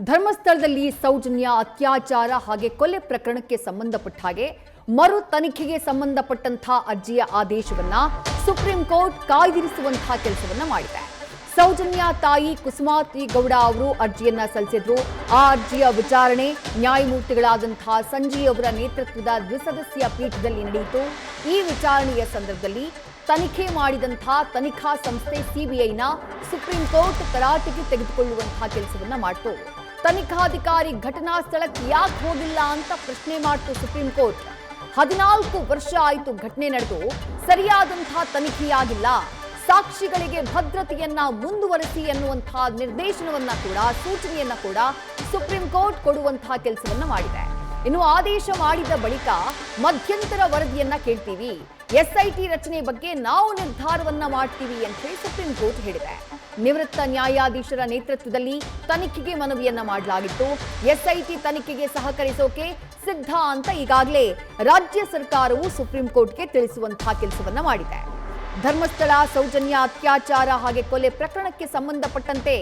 ಧರ್ಮಸ್ಥಳದಲ್ಲಿ ಸೌಜನ್ಯ ಅತ್ಯಾಚಾರ ಹಾಗೆ ಕೊಲೆ ಪ್ರಕರಣಕ್ಕೆ ಸಂಬಂಧಪಟ್ಟ ಹಾಗೆ ಮರು ತನಿಖೆಗೆ ಸಂಬಂಧಪಟ್ಟಂತಹ ಅರ್ಜಿಯ ಆದೇಶವನ್ನ ಸುಪ್ರೀಂ ಕೋರ್ಟ್ ಕಾಯ್ದಿರಿಸುವಂತಹ ಕೆಲಸವನ್ನ ಮಾಡಿದೆ. ಸೌಜನ್ಯ ತಾಯಿ ಕುಸುಮಾವತಿ ಗೌಡ ಅವರು ಅರ್ಜಿಯನ್ನ ಸಲ್ಲಿಸಿದ್ರು. ಆ ಅರ್ಜಿಯ ವಿಚಾರಣೆ ನ್ಯಾಯಮೂರ್ತಿಗಳಾದಂತಹ ಸಂಜೀವ್ ಅವರ ನೇತೃತ್ವದ ದ್ವಿಸದಸ್ಯ ಪೀಠದಲ್ಲಿ ನಡೆಯಿತು. ಈ ವಿಚಾರಣೆಯ ಸಂದರ್ಭದಲ್ಲಿ ತನಿಖೆ ಮಾಡಿದಂತಹ ತನಿಖಾ ಸಂಸ್ಥೆ ಸಿಬಿಐನ ಸುಪ್ರೀಂ ಕೋರ್ಟ್ ತರಾಟೆಗೆ ತೆಗೆದುಕೊಳ್ಳುವಂತಹ ಕೆಲಸವನ್ನ ಮಾಡಿತು. ತನಿಖಾಧಿಕಾರಿ ಘಟನಾ ಸ್ಥಳಕ್ಕೆ ಯಾಕೆ ಹೋಗಿಲ್ಲ ಅಂತ ಪ್ರಶ್ನೆ ಮಾಡಿತು ಸುಪ್ರೀಂ ಕೋರ್ಟ್. 14 ವರ್ಷ ಆಯಿತು ಘಟನೆ ನಡೆದು, ಸರಿಯಾದಂತಹ ತನಿಖೆಯಾಗಿಲ್ಲ, ಸಾಕ್ಷಿಗಳಿಗೆ ಭದ್ರತೆಯನ್ನ ಮುಂದುವರಿಸಿ ಎನ್ನುವಂತಹ ನಿರ್ದೇಶನವನ್ನ ಕೂಡ ಸೂಚನೆಯನ್ನ ಕೂಡ ಸುಪ್ರೀಂ ಕೋರ್ಟ್ ಕೊಡುವಂತಹ ಕೆಲಸವನ್ನ ಮಾಡಿದೆ. ಇನ್ನು ಆದೇಶ ಮಾಡಿದ ಬಳಿಕ ಮಧ್ಯಂತರ ವರದಿಯನ್ನ ಕೇಳ್ತೀವಿ, ಎಸ್ಐಟಿ ರಚನೆ ಬಗ್ಗೆ ನಾವು ನಿರ್ಧಾರವನ್ನ ಮಾಡ್ತೀವಿ ಅಂತ ಹೇಳಿ ಸುಪ್ರೀಂ ಕೋರ್ಟ್ ಹೇಳಿದೆ. ನಿವೃತ್ತ ನ್ಯಾಯಾಧೀಶರ ನೇತೃತ್ವದಲ್ಲಿ ತನಿಖೆಗೆ ಮನವಿಯನ್ನ ಮಾಡಲಾಗಿತ್ತು. ಎಸ್ಐಟಿ ತನಿಖೆಗೆ ಸಹಕರಿಸೋಕೆ ಸಿದ್ಧ ಅಂತ ಈಗಾಗಲೇ ರಾಜ್ಯ ಸರ್ಕಾರವು ಸುಪ್ರೀಂ ಕೋರ್ಟ್ಗೆ ತಿಳಿಸುವಂತಹ ಕೆಲಸವನ್ನ ಮಾಡಿದೆ. ಧರ್ಮಸ್ಥಳ ಸೌಜನ್ಯ ಅತ್ಯಾಚಾರ ಹಾಗೆ ಕೊಲೆ ಪ್ರಕರಣಕ್ಕೆ ಸಂಬಂಧಪಟ್ಟಂತೆ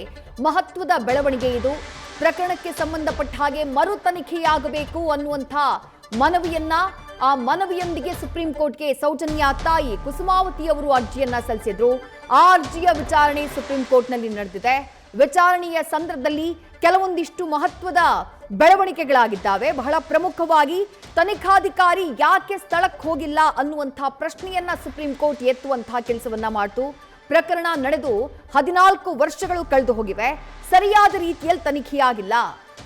ಮಹತ್ವದ ಬೆಳವಣಿಗೆ ಇದು. ಪ್ರಕರಣಕ್ಕೆ ಸಂಬಂಧಪಟ್ಟ ಹಾಗೆ ಮರು ತನಿಖೆಯಾಗಬೇಕು ಅನ್ನುವಂಥ ಮನವಿಯನ್ನ ಆ ಮನವಿಯೊಂದಿಗೆ ಸುಪ್ರೀಂ ಕೋರ್ಟ್ಗೆ ಸೌಜನ್ಯ ತಾಯಿ ಕುಸುಮಾವತಿ ಅವರು ಅರ್ಜಿಯನ್ನ ಸಲ್ಲಿಸಿದ್ರು. ಆ ಅರ್ಜಿಯ ವಿಚಾರಣೆ ಸುಪ್ರೀಂ ಕೋರ್ಟ್ನಲ್ಲಿ ನಡೆದಿದೆ. ವಿಚಾರಣೆಯ ಸಂದರ್ಭದಲ್ಲಿ ಕೆಲವೊಂದಿಷ್ಟು ಮಹತ್ವದ ಬೆಳವಣಿಗೆಗಳಾಗಿದ್ದಾವೆ. ಬಹಳ ಪ್ರಮುಖವಾಗಿ ತನಿಖಾಧಿಕಾರಿ ಯಾಕೆ ಸ್ಥಳಕ್ಕೆ ಹೋಗಿಲ್ಲ ಅನ್ನುವಂತಹ ಪ್ರಶ್ನೆಯನ್ನ ಸುಪ್ರೀಂ ಕೋರ್ಟ್ ಎತ್ತುವಂತಹ ಕೆಲಸವನ್ನ ಮಾಡಿತು. ಪ್ರಕರಣ ನಡೆದು 14 ವರ್ಷಗಳು ಕಳೆದು ಹೋಗಿವೆ, ಸರಿಯಾದ ರೀತಿಯಲ್ಲಿ ತನಿಖೆಯಾಗಿಲ್ಲ.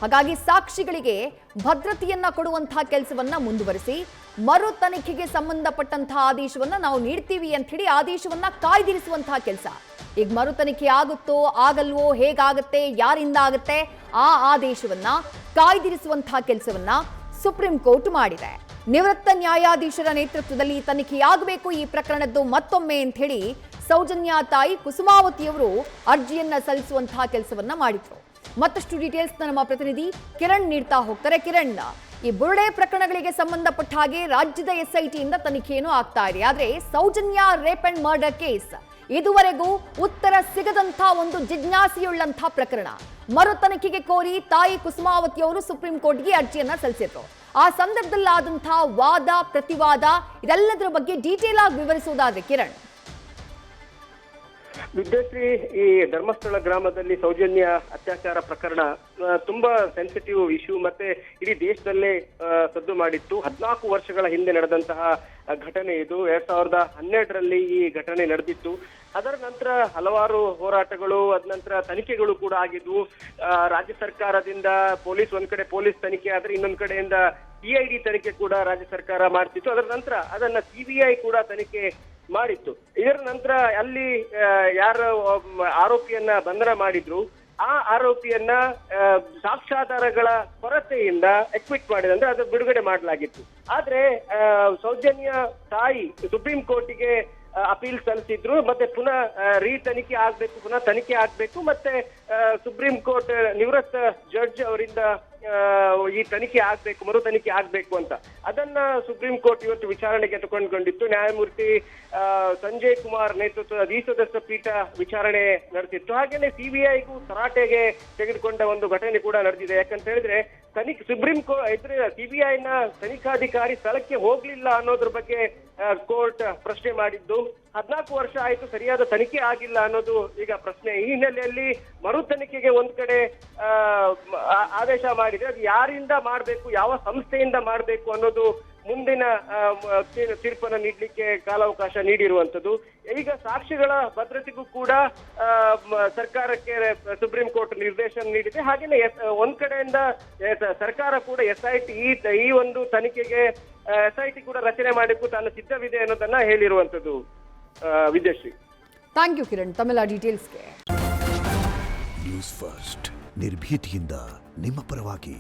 ಹಾಗಾಗಿ ಸಾಕ್ಷಿಗಳಿಗೆ ಭದ್ರತೆಯನ್ನ ಕೊಡುವಂತಹ ಕೆಲಸವನ್ನ ಮುಂದುವರಿಸಿ ಮರು ತನಿಖೆಗೆ ಸಂಬಂಧಪಟ್ಟಂತಹ ಆದೇಶವನ್ನ ನಾವು ನೀಡ್ತೀವಿ ಅಂತ ಹೇಳಿ ಆದೇಶವನ್ನ ಕಾಯ್ದಿರಿಸುವಂತಹ ಕೆಲಸ. ಈಗ ಮರು ತನಿಖೆ ಆಗುತ್ತೋ ಆಗಲ್ವೋ, ಹೇಗಾಗತ್ತೆ, ಯಾರಿಂದ ಆಗತ್ತೆ, ಆ ಆದೇಶವನ್ನ ಕಾಯ್ದಿರಿಸುವಂತಹ ಕೆಲಸವನ್ನ ಸುಪ್ರೀಂ ಕೋರ್ಟ್ ಮಾಡಿದೆ. ನಿವೃತ್ತ ನ್ಯಾಯಾಧೀಶರ ನೇತೃತ್ವದಲ್ಲಿ ತನಿಖೆಯಾಗಬೇಕು ಈ ಪ್ರಕರಣದ್ದು ಮತ್ತೊಮ್ಮೆ ಅಂತ ಹೇಳಿ ಸೌಜನ್ಯ ತಾಯಿ ಕುಸುಮಾವತಿಯವರು ಅರ್ಜಿಯನ್ನ ಸಲ್ಲಿಸುವಂತಹ ಕೆಲಸವನ್ನ ಮಾಡಿದ್ರು. ಮತ್ತಷ್ಟು ಡೀಟೇಲ್ಸ್ ನಮ್ಮ ಪ್ರತಿನಿಧಿ ಕಿರಣ್ ನೀಡ್ತಾ ಹೋಗ್ತಾರೆ. ಕಿರಣ್, ಈ ಬುರುಡೆ ಪ್ರಕರಣಗಳಿಗೆ ಸಂಬಂಧಪಟ್ಟ ಹಾಗೆ ರಾಜ್ಯದ ಎಸ್ಐಟಿಯಿಂದ ತನಿಖೆಯನ್ನು ಆಗ್ತಾ ಇದೆ. ಆದ್ರೆ Soujanya rape and murder case ಇದುವರೆಗೂ ಉತ್ತರ ಸಿಗದಂತಹ ಒಂದು ಜಿಜ್ಞಾಸೆಯುಳ್ಳಂತಹ ಪ್ರಕರಣ. ಮರು ತನಿಖೆಗೆ ಕೋರಿ ತಾಯಿ ಕುಸುಮಾವತಿ ಅವರು ಸುಪ್ರೀಂ ಕೋರ್ಟ್ಗೆ ಅರ್ಜಿಯನ್ನ ಸಲ್ಲಿಸಿದ್ರು. ಆ ಸಂದರ್ಭದಲ್ಲಾದಂತಹ ವಾದ ಪ್ರತಿವಾದ ಇದೆಲ್ಲದರ ಬಗ್ಗೆ ಡೀಟೇಲ್ ಆಗಿ ವಿವರಿಸುವುದಾದ್ರೆ ಕಿರಣ್. ವಿದ್ಯಾಶ್ರೀ, ಈ ಧರ್ಮಸ್ಥಳ ಗ್ರಾಮದಲ್ಲಿ ಸೌಜನ್ಯ ಅತ್ಯಾಚಾರ ಪ್ರಕರಣ ತುಂಬಾ ಸೆನ್ಸಿಟಿವ್ ಇಶ್ಯೂ, ಮತ್ತೆ ಇಡೀ ದೇಶದಲ್ಲೇ ಸದ್ದು ಮಾಡಿತ್ತು. 14 ವರ್ಷಗಳ ಹಿಂದೆ ನಡೆದಂತಹ ಘಟನೆ ಇದು. 2012ರಲ್ಲಿ ಈ ಘಟನೆ ನಡೆದಿತ್ತು. ಅದರ ನಂತರ ಹಲವಾರು ಹೋರಾಟಗಳು, ಅದ ನಂತರ ತನಿಖೆಗಳು ಕೂಡ ಆಗಿದ್ವು. ರಾಜ್ಯ ಸರ್ಕಾರದಿಂದ ಪೊಲೀಸ್ ಒಂದ್ ಕಡೆ ಪೊಲೀಸ್ ತನಿಖೆ ಆದ್ರೆ ಇನ್ನೊಂದ್ ಕಡೆಯಿಂದ ಸಿಐಡಿ ತನಿಖೆ ಕೂಡ ರಾಜ್ಯ ಸರ್ಕಾರ ಮಾಡ್ತಿತ್ತು. ಅದರ ನಂತರ ಅದನ್ನ ಸಿಬಿಐ ಕೂಡ ತನಿಖೆ ಮಾಡಿತ್ತು. ಇದರ ನಂತರ ಅಲ್ಲಿ ಯಾರು ಆರೋಪಿಯನ್ನ ಬಂಧನ ಮಾಡಿದ್ರು, ಆ ಆರೋಪಿಯನ್ನ ಸಾಕ್ಷ್ಯಾಧಾರಗಳ ಕೊರತೆಯಿಂದ ಎಕ್ವಿಟ್ ಮಾಡಿದೆ, ಅಂದ್ರೆ ಅದು ಬಿಡುಗಡೆ ಮಾಡಲಾಗಿತ್ತು. ಆದ್ರೆ ಸೌಜನ್ಯ ತಾಯಿ ಸುಪ್ರೀಂ ಕೋರ್ಟಿಗೆ ಅಪೀಲ್ ಸಲ್ಲಿಸಿದ್ರು. ಮತ್ತೆ ಪುನಃ ತನಿಖೆ ಆಗ್ಬೇಕು, ಮತ್ತೆ ಸುಪ್ರೀಂ ಕೋರ್ಟ್ ನಿವೃತ್ತ ಜಡ್ಜ್ ಅವರಿಂದ ಈ ತನಿಖೆ ಆಗ್ಬೇಕು, ಮರು ತನಿಖೆ ಆಗ್ಬೇಕು ಅಂತ ಅದನ್ನ ಸುಪ್ರೀಂ ಕೋರ್ಟ್ ಇವತ್ತು ವಿಚಾರಣೆಗೆ ತಗೊಂಡ್ಕೊಂಡಿತ್ತು. ನ್ಯಾಯಮೂರ್ತಿ ಸಂಜಯ್ ಕುಮಾರ್ ನೇತೃತ್ವದ ದ್ವಿಸದಸ್ಯ ಪೀಠ ವಿಚಾರಣೆ ನಡೆಸಿತ್ತು. ಹಾಗೇನೆ ಸಿಬಿಐಗೂ ತರಾಟೆಗೆ ತೆಗೆದುಕೊಂಡ ಒಂದು ಘಟನೆ ಕೂಡ ನಡೆದಿದೆ. ಯಾಕಂತ ಹೇಳಿದ್ರೆ ಸುಪ್ರೀಂ ಕೋರ್ಟ್ ಸಿಬಿಐನ ತನಿಖಾಧಿಕಾರಿ ಸ್ಥಳಕ್ಕೆ ಹೋಗ್ಲಿಲ್ಲ ಅನ್ನೋದ್ರ ಬಗ್ಗೆ ಕೋರ್ಟ್ ಪ್ರಶ್ನೆ ಮಾಡಿದ್ದು. 14 ವರ್ಷ ಆಯ್ತು, ಸರಿಯಾದ ತನಿಖೆ ಆಗಿಲ್ಲ ಅನ್ನೋದು ಈಗ ಪ್ರಶ್ನೆ. ಈ ಹಿನ್ನೆಲೆಯಲ್ಲಿ ಮರು ತನಿಖೆಗೆ ಒಂದ್ ಕಡೆ ಆದೇಶ ಮಾಡಿದ್ರೆ ಅದು ಯಾರಿಂದ ಮಾಡ್ಬೇಕು, ಯಾವ ಸಂಸ್ಥೆಯಿಂದ ಮಾಡ್ಬೇಕು ಅನ್ನೋದು ಮುಂದಿನ ತೀರ್ಪನ್ನು ನೀಡಲಿಕ್ಕೆ ಕಾಲಾವಕಾಶ ನೀಡಿರುವಂತದ್ದು. ಈಗ ಸಾಕ್ಷಿಗಳ ಭದ್ರತೆಗೂ ಕೂಡ ಸರ್ಕಾರಕ್ಕೆ ಸುಪ್ರೀಂ ಕೋರ್ಟ್ ನಿರ್ದೇಶನ ನೀಡಿದೆ. ಹಾಗೇನೆ ಒಂದ್ ಕಡೆಯಿಂದ ಸರ್ಕಾರ ಕೂಡ ಎಸ್ಐಟಿ ಈ ಒಂದು ತನಿಖೆಗೆ ಎಸ್ಐಟಿ ಕೂಡ ರಚನೆ ಮಾಡಲಿಕ್ಕೂ ತಾನು ಸಿದ್ಧವಿದೆ ಅನ್ನೋದನ್ನ ಹೇಳಿರುವಂತದ್ದು. ವಿದ್ಯಾಶ್ರೀ, ಥ್ಯಾಂಕ್ ಯು ಕಿರಣ್ ತಮ್ಮೆಲ್ಲ ಡೀಟೇಲ್ಸ್ಗೆ. ನ್ಯೂಸ್ ಫಸ್ಟ್ ನಿರ್ಭೀತಿಯಿಂದ ನಿಮ್ಮ ಪರವಾಗಿ.